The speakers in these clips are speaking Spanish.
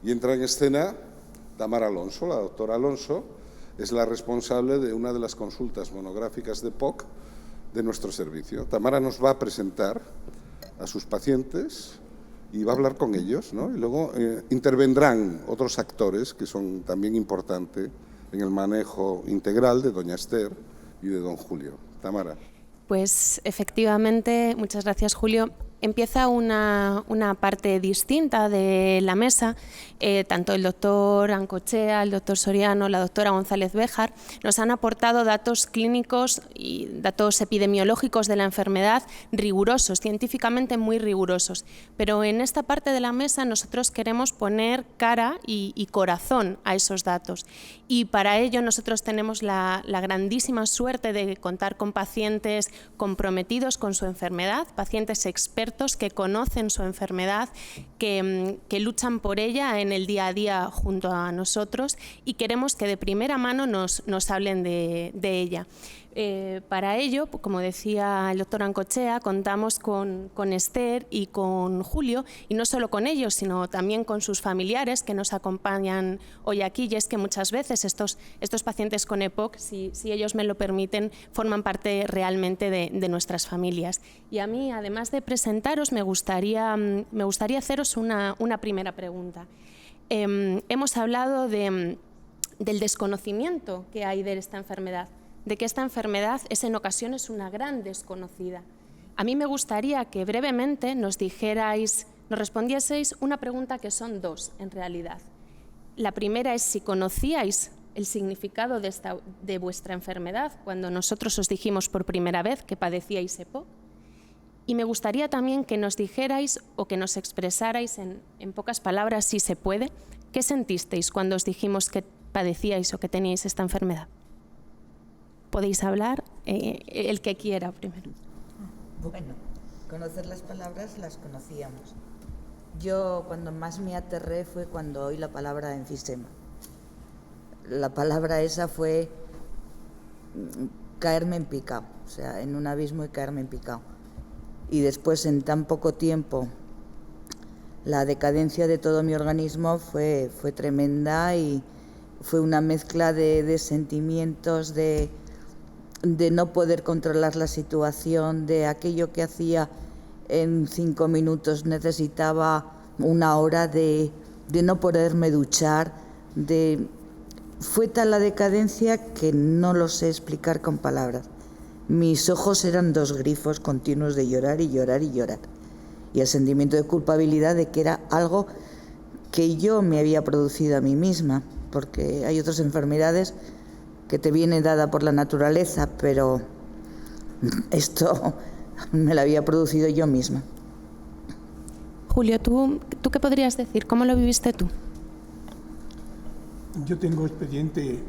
Y entra en escena Tamara Alonso. La doctora Alonso es la responsable de una de las consultas monográficas de POC de nuestro servicio. Tamara nos va a presentar a sus pacientes y va a hablar con ellos, ¿no? Y luego intervendrán otros actores que son también importantes en el manejo integral de doña Esther y de don Julio. Tamara. Pues efectivamente, muchas gracias, Julio. Empieza una parte distinta de la mesa. Tanto el doctor Ancochea, el doctor Soriano, la doctora González Béjar nos han aportado datos clínicos y datos epidemiológicos de la enfermedad rigurosos, científicamente muy rigurosos. Pero en esta parte de la mesa nosotros queremos poner cara y corazón a esos datos. Y para ello nosotros tenemos la grandísima suerte de contar con pacientes comprometidos con su enfermedad, pacientes expertos que conocen su enfermedad, que luchan por ella en el día a día junto a nosotros y queremos que de primera mano nos hablen de ella. Para ello, como decía el doctor Ancochea, contamos con Esther y con Julio, y no solo con ellos, sino también con sus familiares que nos acompañan hoy aquí, y es que muchas veces estos pacientes con EPOC, si ellos me lo permiten, forman parte realmente de nuestras familias. Y a mí, además de presentaros, me gustaría haceros una primera pregunta. Hemos hablado del desconocimiento que hay de esta enfermedad, de que esta enfermedad es en ocasiones una gran desconocida. A mí me gustaría que brevemente nos respondieseis una pregunta que son dos en realidad. La primera es si conocíais el significado de vuestra enfermedad cuando nosotros os dijimos por primera vez que padecíais EPOC. Y me gustaría también que nos dijerais o que nos expresarais en pocas palabras, si se puede, qué sentisteis cuando os dijimos que padecíais o que teníais esta enfermedad. Podéis hablar, el que quiera primero. Bueno, conocer las palabras las conocíamos. Yo cuando más me aterré fue cuando oí la palabra enfisema. La palabra esa fue caerme en picado, o sea, en un abismo y caerme en picado. Y después, en tan poco tiempo, la decadencia de todo mi organismo fue tremenda y fue una mezcla de sentimientos, de no poder controlar la situación, de aquello que hacía en 5 minutos necesitaba 1 hora, de no poderme duchar, fue tal la decadencia que no lo sé explicar con palabras. Mis ojos eran 2 grifos continuos de llorar y llorar y llorar. Y el sentimiento de culpabilidad de que era algo que yo me había producido a mí misma, porque hay otras enfermedades que te viene dada por la naturaleza, pero esto me lo había producido yo misma. Julio, ¿tú qué podrías decir? ¿Cómo lo viviste tú? Yo tengo expediente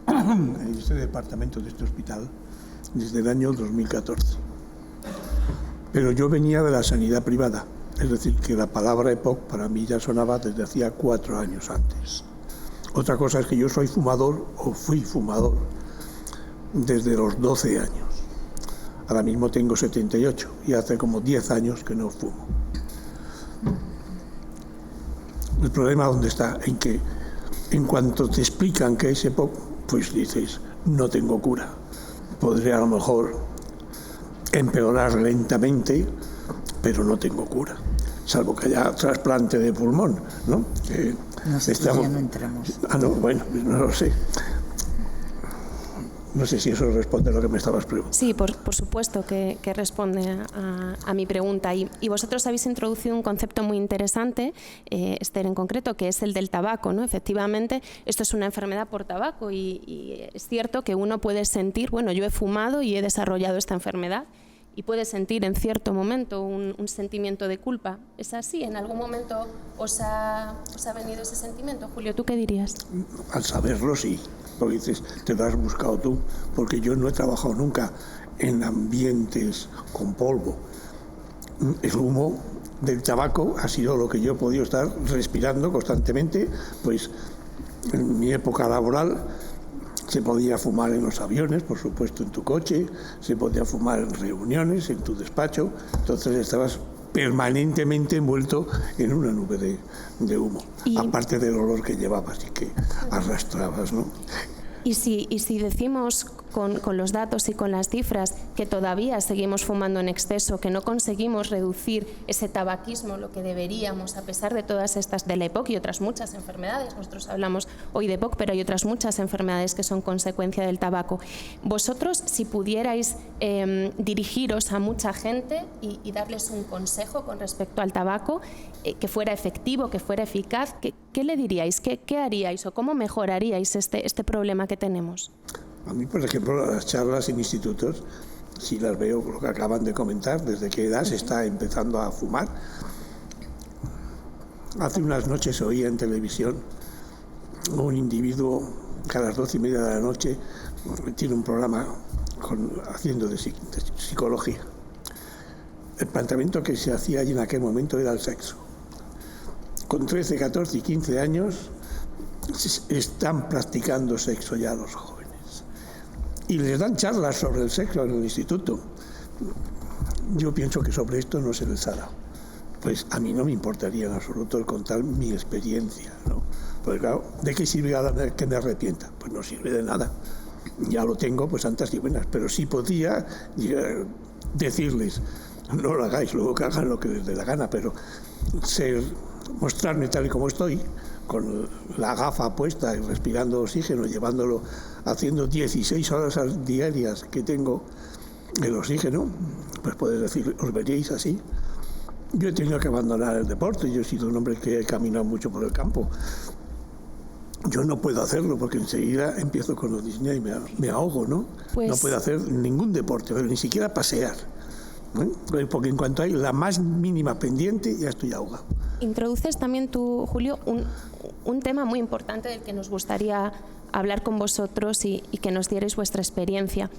en este departamento de este hospital desde el año 2014. Pero yo venía de la sanidad privada, es decir, que la palabra EPOC para mí ya sonaba desde hacía 4 años antes. Otra cosa es que yo soy fumador, o fui fumador, desde los 12 años. Ahora mismo tengo 78 y hace como 10 años que no fumo. El problema ¿dónde está? En que en cuanto te explican que es EPOC, pues dices, no tengo cura. Podré a lo mejor empeorar lentamente, pero no tengo cura. Salvo que haya trasplante de pulmón, ¿no? Nosotros ya no entramos. No, bueno, no lo sé. No sé si eso responde a lo que me estabas preguntando. Sí, por supuesto que responde a mi pregunta. Y vosotros habéis introducido un concepto muy interesante, Esther en concreto, que es el del tabaco, ¿no? Efectivamente, esto es una enfermedad por tabaco y es cierto que uno puede sentir, bueno, yo he fumado y he desarrollado esta enfermedad, y puede sentir en cierto momento un sentimiento de culpa. ¿Es así? ¿En algún momento os ha venido ese sentimiento? Julio, ¿tú qué dirías? Al saberlo, sí. Porque dices, te lo has buscado tú, porque yo no he trabajado nunca en ambientes con polvo. El humo del tabaco ha sido lo que yo he podido estar respirando constantemente, pues en mi época laboral se podía fumar en los aviones, por supuesto en tu coche, se podía fumar en reuniones, en tu despacho, entonces estabas permanentemente envuelto en una nube de humo, aparte del olor que llevabas y que arrastrabas, ¿no? Y si decimos con los datos y con las cifras que todavía seguimos fumando en exceso, que no conseguimos reducir ese tabaquismo, lo que deberíamos, a pesar de todas estas, de la EPOC y otras muchas enfermedades, nosotros hablamos hoy de EPOC, pero hay otras muchas enfermedades que son consecuencia del tabaco. Vosotros, si pudierais dirigiros a mucha gente y darles un consejo con respecto al tabaco, que fuera efectivo, que fuera eficaz, ¿qué le diríais? ¿Qué haríais o cómo mejoraríais este problema que tenemos? A mí, por ejemplo, las charlas en institutos, si las veo, lo que acaban de comentar, desde qué edad se está empezando a fumar. Hace unas noches oía en televisión un individuo que a las 12:30 de la noche tiene un programa haciendo de psicología. El planteamiento que se hacía allí en aquel momento era el sexo. Con 13, 14 y 15 años están practicando sexo ya los jóvenes. Y les dan charlas sobre el sexo en el instituto. Yo pienso que sobre esto no se les ha dado. Pues a mí no me importaría en absoluto el contar mi experiencia, ¿no? Pues claro, ¿de qué sirve que me arrepienta? Pues no sirve de nada. Ya lo tengo, pues santas y buenas. Pero sí podría decirles, no lo hagáis, luego que hagan lo que les dé la gana, pero mostrarme tal y como estoy, con la gafa puesta y respirando oxígeno, llevándolo, haciendo 16 horas diarias que tengo el oxígeno, pues puedes decir, os veríais así. Yo he tenido que abandonar el deporte, yo he sido un hombre que he caminado mucho por el campo. Yo no puedo hacerlo porque enseguida empiezo con los disnea y me ahogo, ¿no? Pues no puedo hacer ningún deporte, pero ni siquiera pasear, ¿no? Porque en cuanto hay la más mínima pendiente, ya estoy ahogado. Introduces también tú, Julio, un tema muy importante del que nos gustaría hablar con vosotros y que nos dierais vuestra experiencia.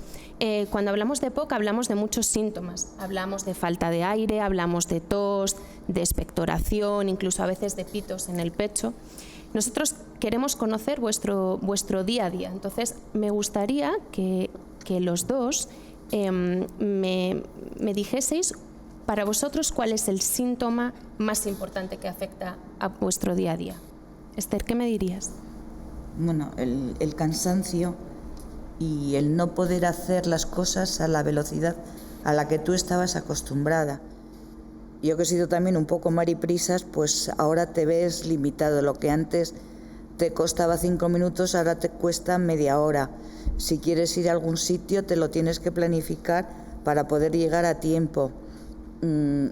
Cuando hablamos de EPOC hablamos de muchos síntomas. Hablamos de falta de aire, hablamos de tos, de expectoración, incluso a veces de pitos en el pecho. Nosotros queremos conocer vuestro día a día. Entonces, me gustaría que los dos me dijeseis para vosotros cuál es el síntoma más importante que afecta a vuestro día a día. Esther, ¿qué me dirías? Bueno, el cansancio y el no poder hacer las cosas a la velocidad a la que tú estabas acostumbrada. Yo que he sido también un poco mariprisas, pues ahora te ves limitado. Lo que antes te costaba 5 minutos, ahora te cuesta media hora. Si quieres ir a algún sitio, te lo tienes que planificar para poder llegar a tiempo. En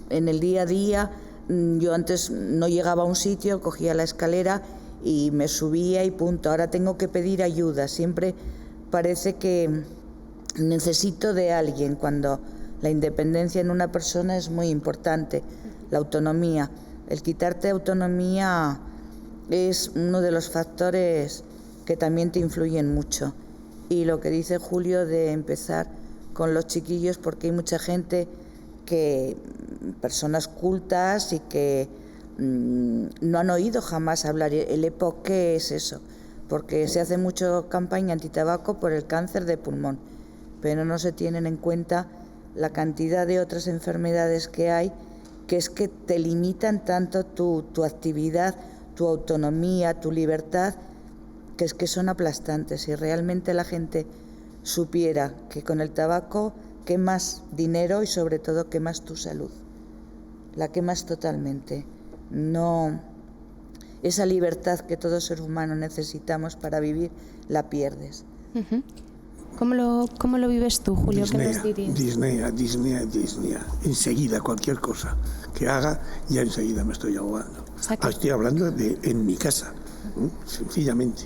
el día a día, yo antes no llegaba a un sitio, cogía la escalera y me subía y punto. Ahora tengo que pedir ayuda. Siempre parece que necesito de alguien, cuando la independencia en una persona es muy importante. La autonomía. El quitarte autonomía es uno de los factores que también te influyen mucho. Y lo que dice Julio de empezar con los chiquillos, porque hay mucha gente personas cultas y que no han oído jamás hablar. El EPOC, ¿qué es eso? Porque se hace mucho campaña antitabaco por el cáncer de pulmón, pero no se tienen en cuenta la cantidad de otras enfermedades que hay, que es que te limitan tanto tu actividad, tu autonomía, tu libertad, que es que son aplastantes. Si realmente la gente supiera que con el tabaco quemas dinero y sobre todo quemas tu salud, la quemas totalmente. No, esa libertad que todo ser humano necesitamos para vivir, la pierdes. Uh-huh. ¿Cómo lo vives tú, Julio? Disnea, ¿qué nos dirías? Disnea. Enseguida, cualquier cosa que haga, ya enseguida me estoy ahogando. Estoy hablando en mi casa, sencillamente.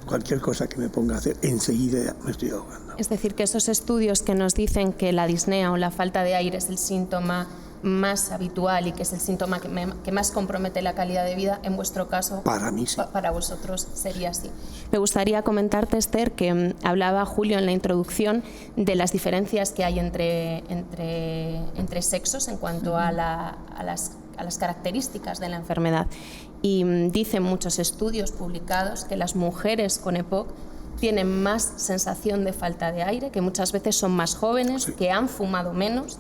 Cualquier cosa que me ponga a hacer, enseguida me estoy ahogando. Es decir, que esos estudios que nos dicen que la disnea o la falta de aire es el síntoma más habitual y que es el síntoma que más compromete la calidad de vida, en vuestro caso, para mí sí. Para vosotros sería así. Me gustaría comentarte, Esther, que hablaba Julio en la introducción de las diferencias que hay entre sexos en cuanto a las características de la enfermedad. Y dicen muchos estudios publicados que las mujeres con EPOC tienen más sensación de falta de aire, que muchas veces son más jóvenes, sí, que han fumado menos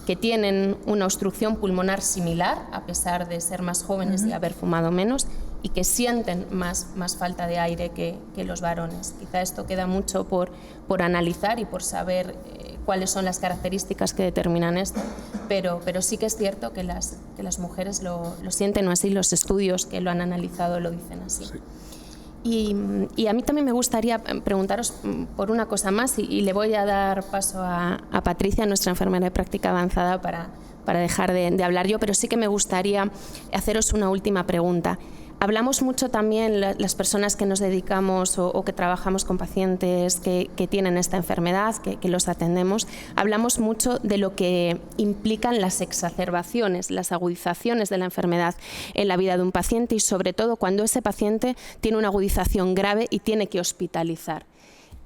que tienen una obstrucción pulmonar similar, a pesar de ser más jóvenes y haber fumado menos, y que sienten más falta de aire que los varones. Quizá esto queda mucho por analizar y por saber cuáles son las características que determinan esto, pero sí que es cierto que las mujeres lo sienten así, los estudios que lo han analizado lo dicen así. Sí. Y a mí también me gustaría preguntaros por una cosa más y le voy a dar paso a Patricia, nuestra enfermera de práctica avanzada, para dejar de hablar yo, pero sí que me gustaría haceros una última pregunta. Hablamos mucho también, las personas que nos dedicamos o que trabajamos con pacientes que tienen esta enfermedad, que los atendemos, hablamos mucho de lo que implican las exacerbaciones, las agudizaciones de la enfermedad en la vida de un paciente y sobre todo cuando ese paciente tiene una agudización grave y tiene que hospitalizar.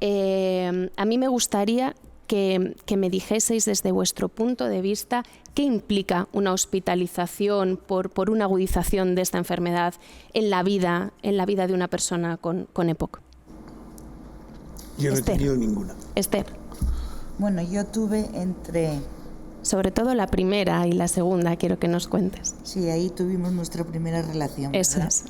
A mí me gustaría que me dijeseis desde vuestro punto de vista qué implica una hospitalización por una agudización de esta enfermedad en la vida de una persona con EPOC. Yo no he tenido ninguna. Esther. Bueno, yo tuve sobre todo la primera y la segunda, quiero que nos cuentes. Sí, ahí tuvimos nuestra primera relación. Eso es.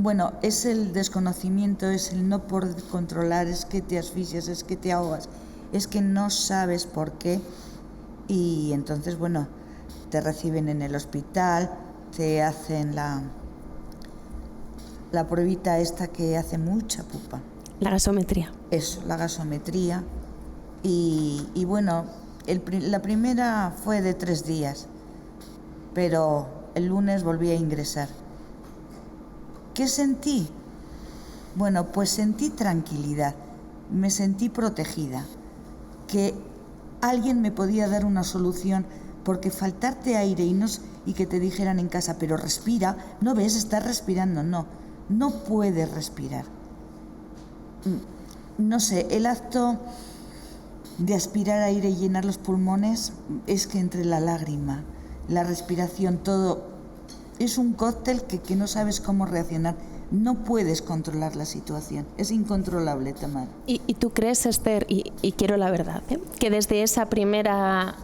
Bueno, es el desconocimiento, es el no poder controlar, es que te asfixias, es que te ahogas, es que no sabes por qué. Y entonces, bueno, te reciben en el hospital, te hacen la pruebita esta que hace mucha pupa. La gasometría. Eso, la gasometría. Y bueno, la primera fue de 3 días, pero el lunes volví a ingresar. ¿Qué sentí? Bueno, pues sentí tranquilidad, me sentí protegida, que alguien me podía dar una solución, porque faltarte aire y que te dijeran en casa, pero respira, no ves, estás respirando, no puedes respirar. No sé, el acto de aspirar aire y llenar los pulmones es que entre la lágrima, la respiración, todo es un cóctel que no sabes cómo reaccionar. No puedes controlar la situación. Es incontrolable, Tamara. ¿Y tú crees, Esther, y quiero la verdad, que desde esa primera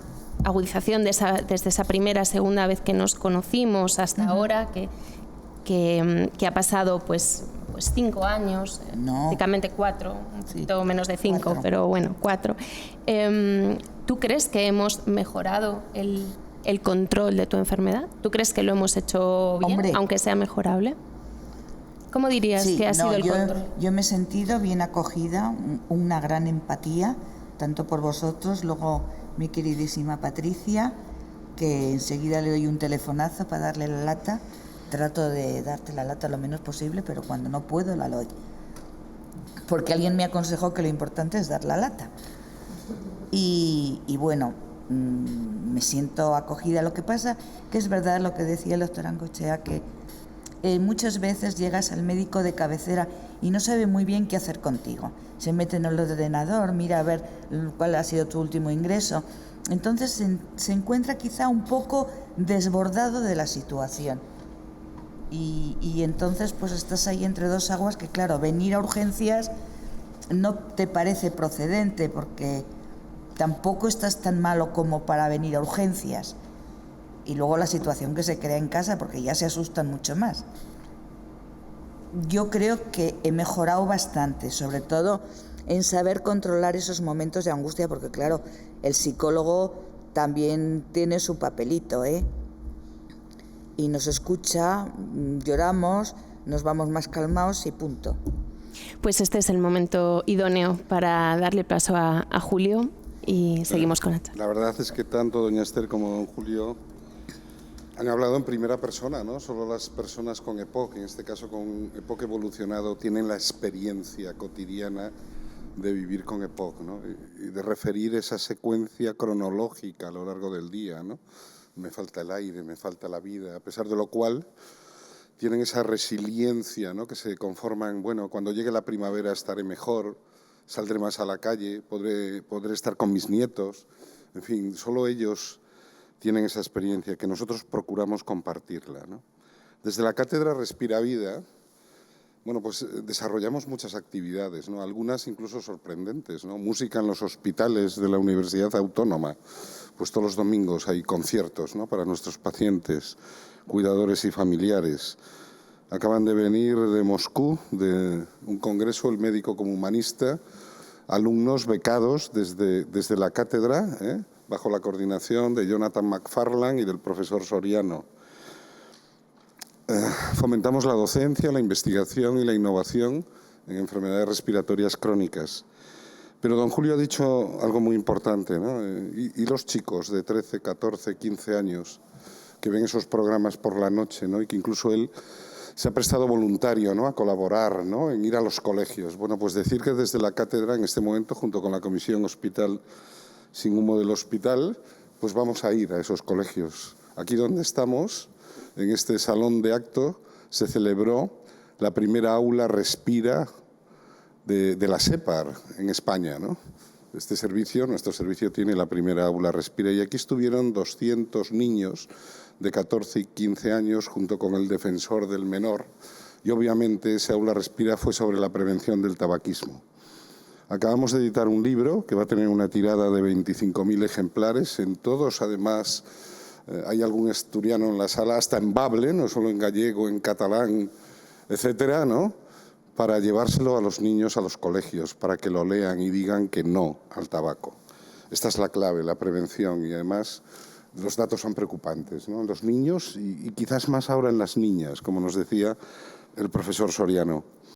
agudización, desde esa primera, segunda vez que nos conocimos hasta ahora, que ha pasado pues 5 años, prácticamente 4, un poquito menos de 5, 4. Pero bueno, 4. ¿Tú crees que hemos mejorado el control de tu enfermedad? ¿Tú crees que lo hemos hecho bien, aunque sea mejorable? ¿Cómo dirías que ha sido el control? Yo me he sentido bien acogida, una gran empatía, tanto por vosotros, luego mi queridísima Patricia, que enseguida le doy un telefonazo para darle la lata. Trato de darte la lata lo menos posible, pero cuando no puedo la doy. Porque alguien me aconsejó que lo importante es dar la lata. Y bueno, me siento acogida. Lo que pasa que es verdad lo que decía el doctor Ancochea, que muchas veces llegas al médico de cabecera y no sabe muy bien qué hacer contigo. Se mete en el ordenador, mira a ver cuál ha sido tu último ingreso. Entonces se encuentra quizá un poco desbordado de la situación. Y entonces pues estás ahí entre dos aguas que, claro, venir a urgencias no te parece procedente porque tampoco estás tan malo como para venir a urgencias. Y luego la situación que se crea en casa, porque ya se asustan mucho más. Yo creo que he mejorado bastante, sobre todo en saber controlar esos momentos de angustia, porque claro, el psicólogo también tiene su papelito, y nos escucha, lloramos, nos vamos más calmados y punto. Pues este es el momento idóneo para darle paso a Julio y seguimos con esto. La verdad es que tanto doña Esther como don Julio han hablado en primera persona, ¿no? Solo las personas con EPOC, en este caso con EPOC evolucionado, tienen la experiencia cotidiana de vivir con EPOC, ¿no? Y de referir esa secuencia cronológica a lo largo del día, ¿no? Me falta el aire, me falta la vida, a pesar de lo cual tienen esa resiliencia, ¿no? Que se conforman, bueno, cuando llegue la primavera estaré mejor, saldré más a la calle, podré estar con mis nietos, en fin, solo ellos tienen esa experiencia que nosotros procuramos compartirla, ¿no? Desde la cátedra Respira Vida Bueno, pues desarrollamos muchas actividades, ¿no? Algunas incluso sorprendentes, ¿no? Música en los hospitales de la Universidad Autónoma. Pues todos los domingos hay conciertos, ¿no? Para nuestros pacientes, cuidadores y familiares. Acaban de venir de Moscú, de un congreso, el médico como humanista, alumnos becados desde la cátedra, bajo la coordinación de Jonathan McFarlane y del profesor Soriano. Fomentamos la docencia, la investigación y la innovación en enfermedades respiratorias crónicas. Pero don Julio ha dicho algo muy importante, ¿no? Y los chicos de 13, 14, 15 años que ven esos programas por la noche, ¿no? Y que incluso él se ha prestado voluntario, ¿no? A colaborar, ¿no? En ir a los colegios. Bueno, pues decir que desde la cátedra en este momento, junto con la Comisión Hospital Sin Humo del Hospital, pues vamos a ir a esos colegios. Aquí donde estamos, en este salón de acto, se celebró la primera aula Respira de la SEPAR en España, ¿no? Este servicio, nuestro servicio tiene la primera aula Respira y aquí estuvieron 200 niños de 14 y 15 años junto con el defensor del menor y obviamente esa aula Respira fue sobre la prevención del tabaquismo. Acabamos de editar un libro que va a tener una tirada de 25.000 ejemplares. En todos, además, hay algún asturiano en la sala, hasta en bable, no solo en gallego, en catalán, etcétera, ¿no? Para llevárselo a los niños a los colegios, para que lo lean y digan que no al tabaco. Esta es la clave, la prevención, y además los datos son preocupantes, ¿no? En los niños y quizás más ahora en las niñas, como nos decía el profesor Soriano.